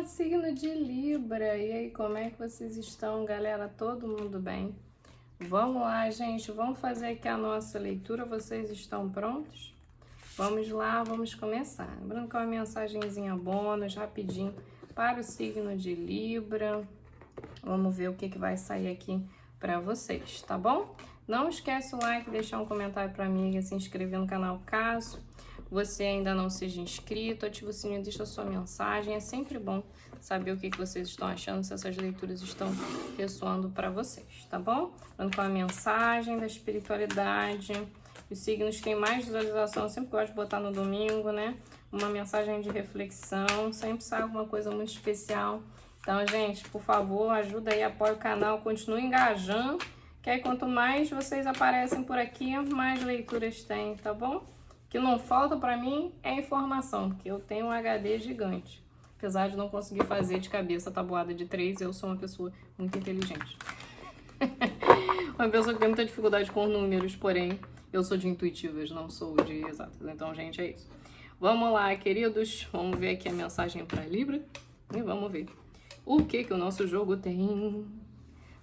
Olá, signo de Libra. E aí, como é que vocês estão, galera? Todo mundo bem? Vamos lá, gente. Vamos fazer aqui a nossa leitura. Vocês estão prontos? Vamos lá, vamos começar. Lembrando que é uma mensagenzinha bônus, rapidinho, para o signo de Libra. Vamos ver o que vai sair aqui para vocês, tá bom? Não esquece o like, deixar um comentário para mim e se inscrever no canal caso você ainda não seja inscrito. Ativa o sininho, deixa a sua mensagem. É sempre bom saber o que vocês estão achando, se essas leituras estão ressoando para vocês, tá bom? Falando com a mensagem da espiritualidade. Os signos têm mais visualização, eu sempre gosto de botar no domingo, né? Uma mensagem de reflexão, sempre sai alguma coisa muito especial. Então, gente, por favor, ajuda aí, apoia o canal, continue engajando, que aí quanto mais vocês aparecem por aqui, mais leituras tem, tá bom? O que não falta pra mim é informação, porque eu tenho um HD gigante. Apesar de não conseguir fazer de cabeça a tabuada de 3, eu sou uma pessoa muito inteligente. Uma pessoa que tem muita dificuldade com números, porém, eu sou de intuitivas, não sou de exatas. Então, gente, é isso. Vamos lá, queridos. Vamos ver aqui a mensagem para Libra. E vamos ver o que o nosso jogo tem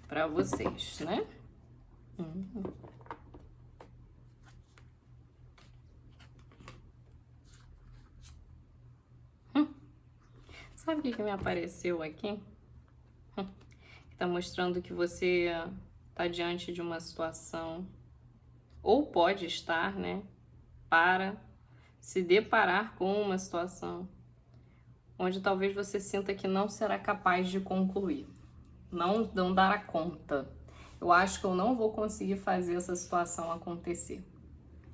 para vocês, né? Sabe o que me apareceu aqui? Que tá mostrando que você tá diante de uma situação, ou pode estar, né, para se deparar com uma situação onde talvez você sinta que não será capaz de concluir, não dará conta. Eu acho que eu não vou conseguir fazer essa situação acontecer.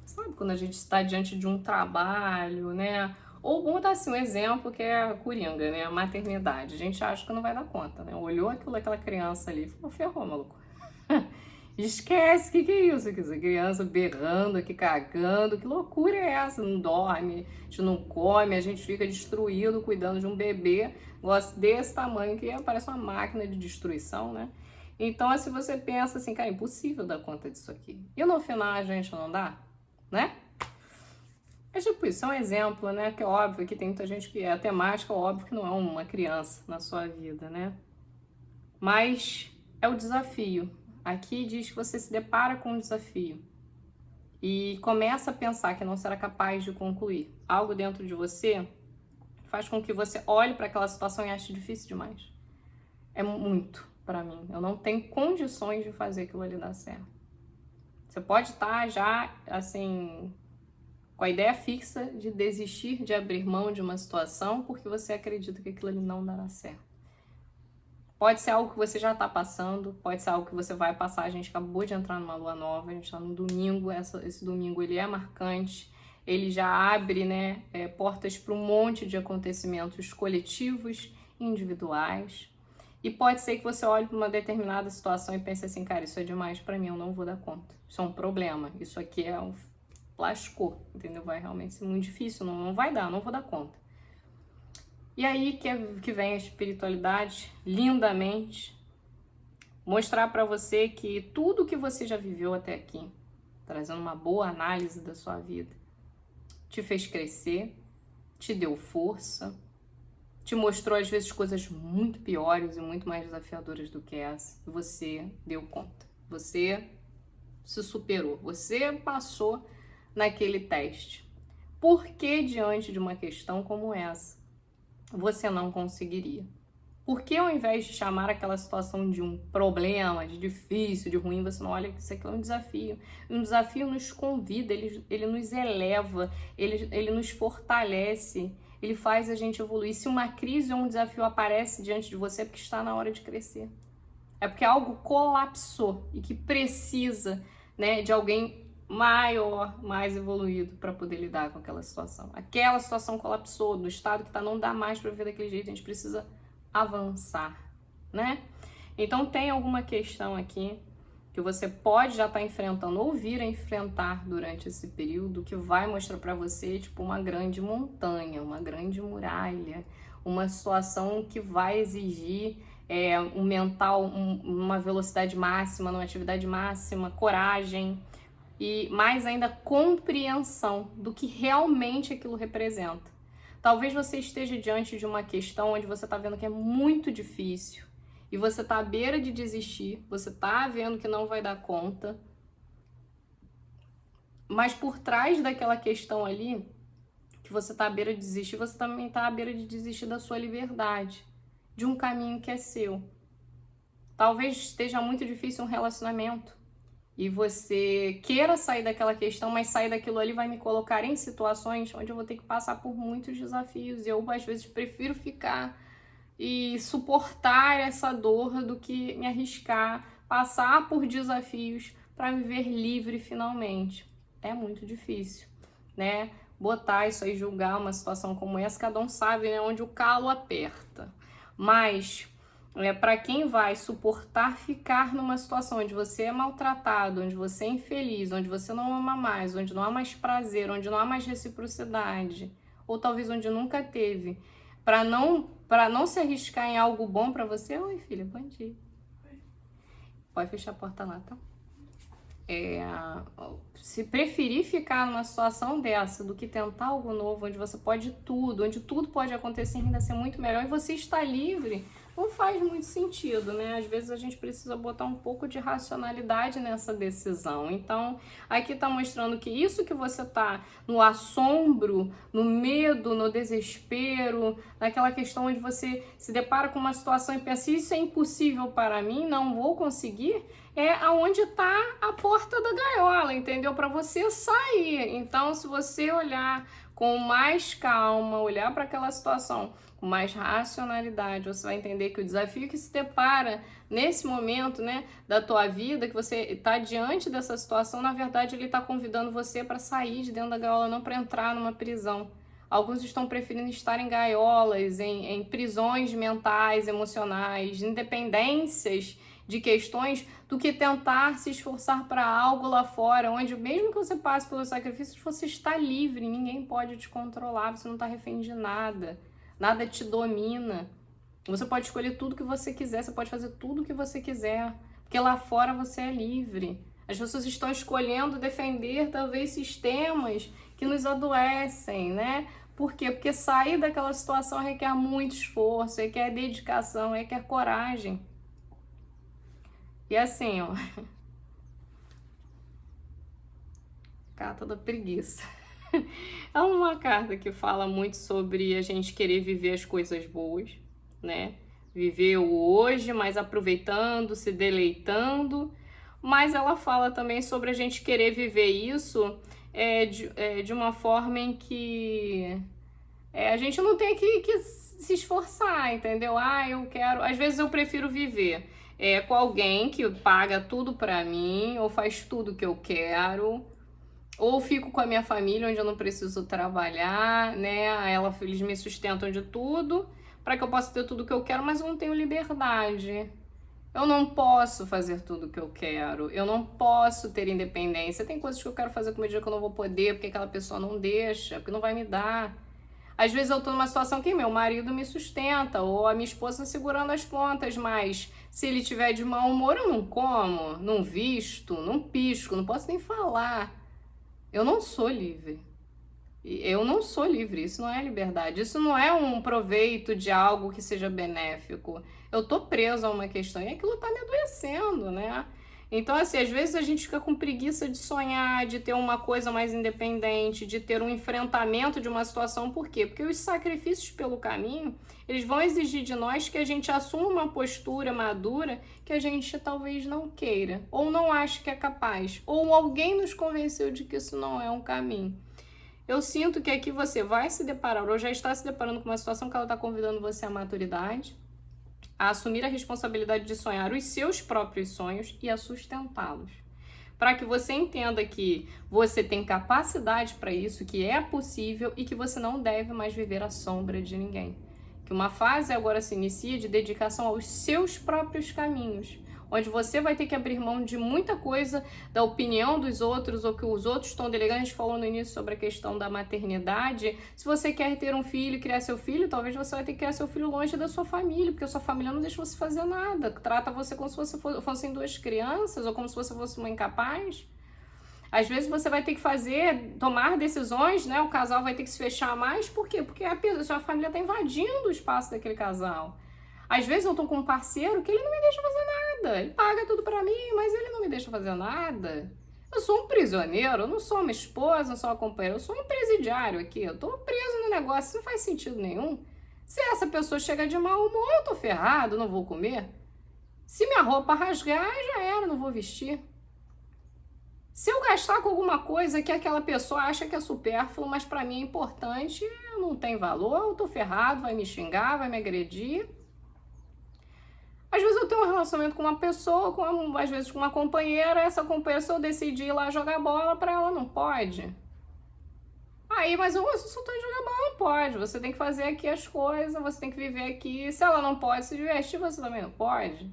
Sabe quando a gente está diante de um trabalho, né? Ou vamos dar assim um exemplo que é a coringa, né? A maternidade. A gente acha que não vai dar conta, né? Olhou aquela criança ali e falou, ferrou, maluco. Esquece, que é isso? Essa criança berrando aqui, cagando, que loucura é essa? Não dorme, a gente não come, a gente fica destruído cuidando de um bebê, gosta desse tamanho que parece uma máquina de destruição, né? Então, assim, você pensa assim, cara, é impossível dar conta disso aqui. E no final a gente não dá, né? É tipo isso, é um exemplo, né? Que é óbvio que tem muita gente que é a temática, óbvio que não é uma criança na sua vida, né? Mas é o desafio. Aqui diz que você se depara com um desafio e começa a pensar que não será capaz de concluir. Algo dentro de você faz com que você olhe para aquela situação e ache difícil demais. É muito para mim. Eu não tenho condições de fazer aquilo ali dar certo. Você pode estar já, assim, com a ideia fixa de desistir de abrir mão de uma situação porque você acredita que aquilo ali não dará certo. Pode ser algo que você já está passando, pode ser algo que você vai passar. A gente acabou de entrar numa lua nova, a gente está no domingo, esse domingo ele é marcante, ele já abre, né, portas para um monte de acontecimentos coletivos, individuais. E pode ser que você olhe para uma determinada situação e pense assim, cara, isso é demais para mim, eu não vou dar conta. Isso é um problema, isso aqui é um lascou, entendeu? Vai realmente ser muito difícil, não vai dar, não vou dar conta. E aí que vem a espiritualidade, lindamente, mostrar para você que tudo que você já viveu até aqui, trazendo uma boa análise da sua vida, te fez crescer, te deu força, te mostrou às vezes coisas muito piores e muito mais desafiadoras do que essa, e você deu conta, você se superou, você passou naquele teste. Por que diante de uma questão como essa você não conseguiria? Por que ao invés de chamar aquela situação de um problema, de difícil, de ruim, você não olha que isso aqui é um desafio? Um desafio nos convida, ele nos eleva, ele nos fortalece, ele faz a gente evoluir. Se uma crise ou um desafio aparece diante de você, é porque está na hora de crescer. É porque algo colapsou e que precisa, né, de alguém maior, mais evoluído para poder lidar com aquela situação. Aquela situação colapsou, no estado que tá, não dá mais para viver daquele jeito, a gente precisa avançar, né? Então tem alguma questão aqui que você pode já estar enfrentando ou vir a enfrentar durante esse período que vai mostrar para você tipo uma grande montanha, uma grande muralha, uma situação que vai exigir um mental, uma velocidade máxima, uma atividade máxima, coragem, e mais ainda compreensão do que realmente aquilo representa. Talvez você esteja diante de uma questão onde você está vendo que é muito difícil e você está à beira de desistir, você está vendo que não vai dar conta, mas por trás daquela questão ali, que você está à beira de desistir, você também está à beira de desistir da sua liberdade, de um caminho que é seu. Talvez esteja muito difícil um relacionamento e você queira sair daquela questão, mas sair daquilo ali vai me colocar em situações onde eu vou ter que passar por muitos desafios. E eu, às vezes, prefiro ficar e suportar essa dor do que me arriscar, passar por desafios para me ver livre finalmente. É muito difícil, né? Botar isso aí, julgar uma situação como essa, cada um sabe, né, onde o calo aperta. Mas para quem vai suportar ficar numa situação onde você é maltratado, onde você é infeliz, onde você não ama mais, onde não há mais prazer, onde não há mais reciprocidade, ou talvez onde nunca teve, para não se arriscar em algo bom para você. Oi, filha, bom dia. Pode fechar a porta lá, tá? Se preferir ficar numa situação dessa do que tentar algo novo, onde você pode tudo, onde tudo pode acontecer e ainda ser muito melhor, e você está livre, não faz muito sentido, né? Às vezes a gente precisa botar um pouco de racionalidade nessa decisão. Então, aqui tá mostrando que isso que você tá no assombro, no medo, no desespero, naquela questão onde você se depara com uma situação e pensa, isso é impossível para mim, não vou conseguir, é aonde tá a porta da gaiola, entendeu? Para você sair. Então, se você olhar com mais calma, olhar para aquela situação com mais racionalidade, você vai entender que o desafio que se depara nesse momento, né, da tua vida, que você está diante dessa situação, na verdade ele está convidando você para sair de dentro da gaiola, não para entrar numa prisão. Alguns estão preferindo estar em gaiolas, em prisões mentais, emocionais, independências de questões, do que tentar se esforçar para algo lá fora, onde mesmo que você passe pelos sacrifícios, você está livre, ninguém pode te controlar, você não está refém de nada. Nada te domina. Você pode escolher tudo que você quiser, você pode fazer tudo que você quiser, porque lá fora você é livre. As pessoas estão escolhendo defender talvez sistemas que nos adoecem, né? Por quê? Porque sair daquela situação requer muito esforço, requer dedicação, requer coragem. E assim, ó, carta da preguiça. É uma carta que fala muito sobre a gente querer viver as coisas boas, né? Viver o hoje, mas aproveitando, se deleitando. Mas ela fala também sobre a gente querer viver isso de uma forma em que a gente não tem que se esforçar, entendeu? Eu quero... Às vezes eu prefiro viver com alguém que paga tudo pra mim, ou faz tudo que eu quero, ou fico com a minha família, onde eu não preciso trabalhar, né? Eles me sustentam de tudo, para que eu possa ter tudo que eu quero, mas eu não tenho liberdade. Eu não posso fazer tudo que eu quero, eu não posso ter independência. Tem coisas que eu quero fazer com o meu dia que eu não vou poder, porque aquela pessoa não deixa, porque não vai me dar. Às vezes eu tô numa situação que meu marido me sustenta, ou a minha esposa segurando as pontas, mas se ele tiver de mau humor, eu não como, não visto, não pisco, não posso nem falar. Eu não sou livre. Eu não sou livre, isso não é liberdade, isso não é um proveito de algo que seja benéfico. Eu tô preso a uma questão e aquilo tá me adoecendo, né? Então, assim, às vezes a gente fica com preguiça de sonhar, de ter uma coisa mais independente, de ter um enfrentamento de uma situação. Por quê? Porque os sacrifícios pelo caminho, eles vão exigir de nós que a gente assuma uma postura madura que a gente talvez não queira, ou não ache que é capaz, ou alguém nos convenceu de que isso não é um caminho. Eu sinto que aqui você vai se deparar, ou já está se deparando com uma situação que ela está convidando você à maturidade, a assumir a responsabilidade de sonhar os seus próprios sonhos e a sustentá-los. Para que você entenda que você tem capacidade para isso, que é possível e que você não deve mais viver à sombra de ninguém. Que uma fase agora se inicia de dedicação aos seus próprios caminhos, onde você vai ter que abrir mão de muita coisa da opinião dos outros, ou que os outros estão delegando. A gente falou no início sobre a questão da maternidade. Se você quer ter um filho, criar seu filho, talvez você vai ter que criar seu filho longe da sua família, porque a sua família não deixa você fazer nada, trata você como se você fossem duas crianças, ou como se você fosse uma incapaz. Às vezes você vai ter que tomar decisões, né? O casal vai ter que se fechar mais, por quê? Porque a família está invadindo o espaço daquele casal. Às vezes eu tô com um parceiro que ele não me deixa fazer nada, ele paga tudo pra mim, mas ele não me deixa fazer nada. Eu sou um prisioneiro, eu não sou uma esposa, não sou uma companheira, eu sou um presidiário aqui, eu tô preso no negócio, isso não faz sentido nenhum. Se essa pessoa chega de mau humor, eu tô ferrado, não vou comer. Se minha roupa rasgar, já era, não vou vestir. Se eu gastar com alguma coisa que aquela pessoa acha que é supérfluo, mas pra mim é importante, não tem valor, eu tô ferrado, vai me xingar, vai me agredir. Às vezes eu tenho um relacionamento com uma pessoa, às vezes com uma companheira, essa companheira, se eu decidir ir lá jogar bola, pra ela não pode. Aí, mas eu só tô de jogar bola, não pode. Você tem que fazer aqui as coisas, você tem que viver aqui. Se ela não pode se divertir, você também não pode.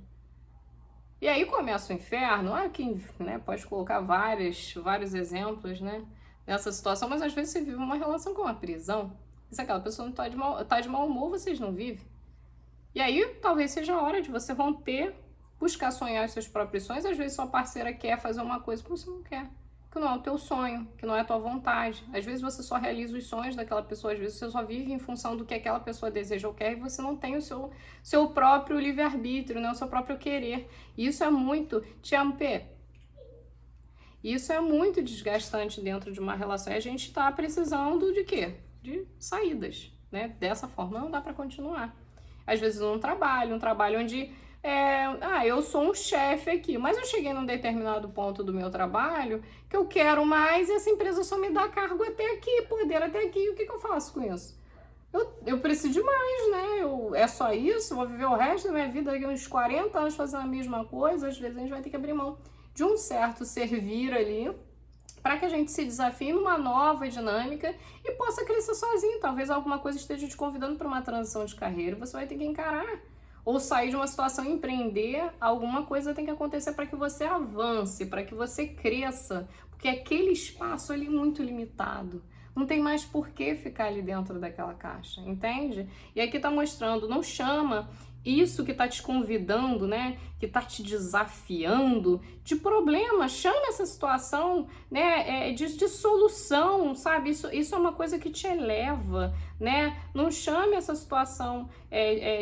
E aí começa o inferno. Aqui, né, pode colocar vários exemplos, né, nessa situação, mas às vezes você vive uma relação com uma prisão. Se aquela pessoa não tá de mau humor, vocês não vivem. E aí, talvez seja a hora de você romper, buscar sonhar os seus próprios sonhos. Às vezes sua parceira quer fazer uma coisa que você não quer, que não é o teu sonho, que não é a tua vontade. Às vezes você só realiza os sonhos daquela pessoa, às vezes você só vive em função do que aquela pessoa deseja ou quer e você não tem o seu próprio livre-arbítrio, né? O seu próprio querer. E isso é muito, te amo, P. Isso é muito desgastante dentro de uma relação. E a gente tá precisando de quê? De saídas, né? Dessa forma não dá pra continuar. Às vezes um trabalho onde eu sou um chefe aqui, mas eu cheguei num determinado ponto do meu trabalho que eu quero mais e essa empresa só me dá cargo até aqui, poder até aqui. O que eu faço com isso? Eu preciso de mais, né? É só isso? Vou viver o resto da minha vida aqui uns 40 anos fazendo a mesma coisa? Às vezes a gente vai ter que abrir mão de um certo servir ali para que a gente se desafie numa nova dinâmica e possa crescer sozinho. Talvez alguma coisa esteja te convidando para uma transição de carreira, você vai ter que encarar. Ou sair de uma situação e empreender, alguma coisa tem que acontecer para que você avance, para que você cresça, porque aquele espaço ali é muito limitado. Não tem mais por que ficar ali dentro daquela caixa, entende? E aqui tá mostrando, não chama isso que tá te convidando, né, que tá te desafiando de problema, chama essa situação, né, de solução, sabe? Isso é uma coisa que te eleva, né? Não chame essa situação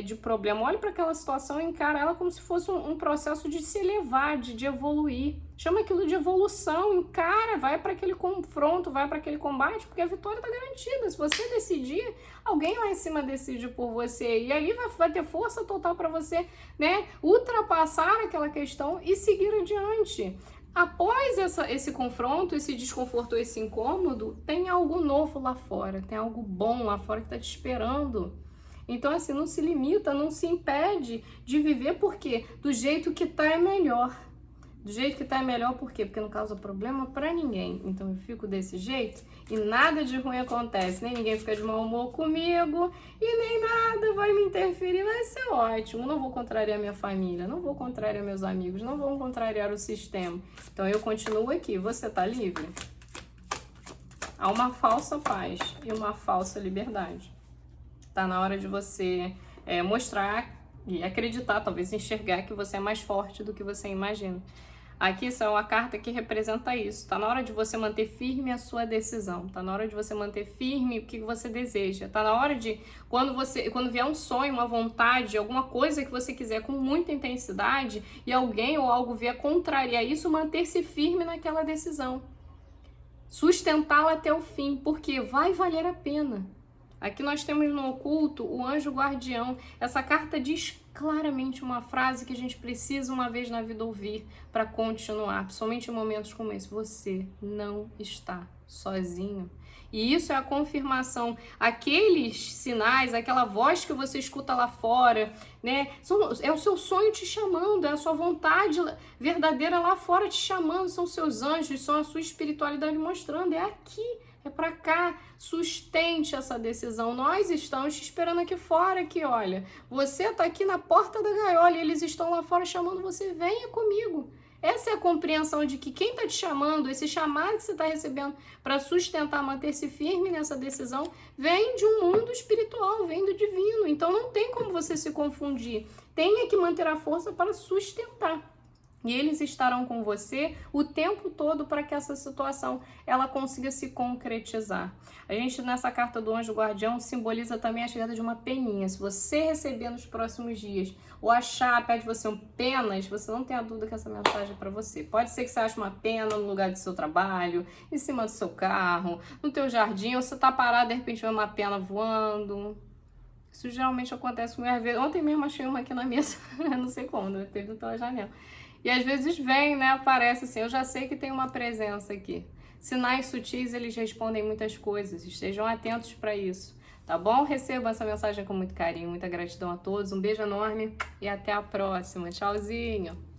de problema. Olhe para aquela situação e encara ela como se fosse um processo de se elevar, de evoluir. Chama aquilo de evolução, encara, vai para aquele confronto, vai para aquele combate, porque a vitória está garantida. Se você decidir, alguém lá em cima decide por você e ali vai ter força total para você, né, ultrapassar aquela questão e seguir adiante. Após esse confronto, esse desconforto, esse incômodo, tem algo novo lá fora, tem algo bom lá fora que está te esperando. Então, assim, não se limita, não se impede de viver, porque do jeito que tá é melhor. Do jeito que tá é melhor, por quê? Porque não causa problema pra ninguém. Então eu fico desse jeito e nada de ruim acontece. Nem ninguém fica de mau humor comigo e nem nada vai me interferir. Vai ser ótimo. Não vou contrariar minha família, não vou contrariar meus amigos, não vou contrariar o sistema. Então eu continuo aqui. Você tá livre? Há uma falsa paz e uma falsa liberdade. Tá na hora de você mostrar e acreditar, talvez enxergar que você é mais forte do que você imagina. Aqui é uma carta que representa isso. Tá na hora de você manter firme a sua decisão. Tá na hora de você manter firme o que você deseja. Tá na hora de, quando vier um sonho, uma vontade, alguma coisa que você quiser com muita intensidade e alguém ou algo vier contrariar isso, manter-se firme naquela decisão. Sustentá-la até o fim, porque vai valer a pena. Aqui nós temos no oculto o anjo guardião. Essa carta diz claramente uma frase que a gente precisa uma vez na vida ouvir para continuar, principalmente em momentos como esse. Você não está sozinho. E isso é a confirmação. Aqueles sinais, aquela voz que você escuta lá fora, né? É o seu sonho te chamando, é a sua vontade verdadeira lá fora te chamando, são seus anjos, são a sua espiritualidade mostrando. É aqui. É pra cá, sustente essa decisão. Nós estamos te esperando aqui fora, aqui, olha. Você tá aqui na porta da gaiola e eles estão lá fora chamando você, venha comigo. Essa é a compreensão de que quem tá te chamando, esse chamado que você tá recebendo para sustentar, manter-se firme nessa decisão, vem de um mundo espiritual, vem do divino. Então não tem como você se confundir. Tenha que manter a força para sustentar. E eles estarão com você o tempo todo para que essa situação ela consiga se concretizar. A gente nessa carta do anjo guardião simboliza também a chegada de uma peninha. Se você receber nos próximos dias ou achar perto de você um penas, você não tenha dúvida que essa mensagem é para você. Pode ser que você ache uma pena no lugar do seu trabalho, em cima do seu carro, no teu jardim, ou você tá parado, de repente vê uma pena voando. Isso geralmente acontece comigo. Às vezes, ontem mesmo achei uma aqui na mesa, não sei quando, teve pela janela. E às vezes vem, né, aparece assim, eu já sei que tem uma presença aqui. Sinais sutis, eles respondem muitas coisas, estejam atentos para isso, tá bom? Recebam essa mensagem com muito carinho, muita gratidão a todos, um beijo enorme e até a próxima. Tchauzinho!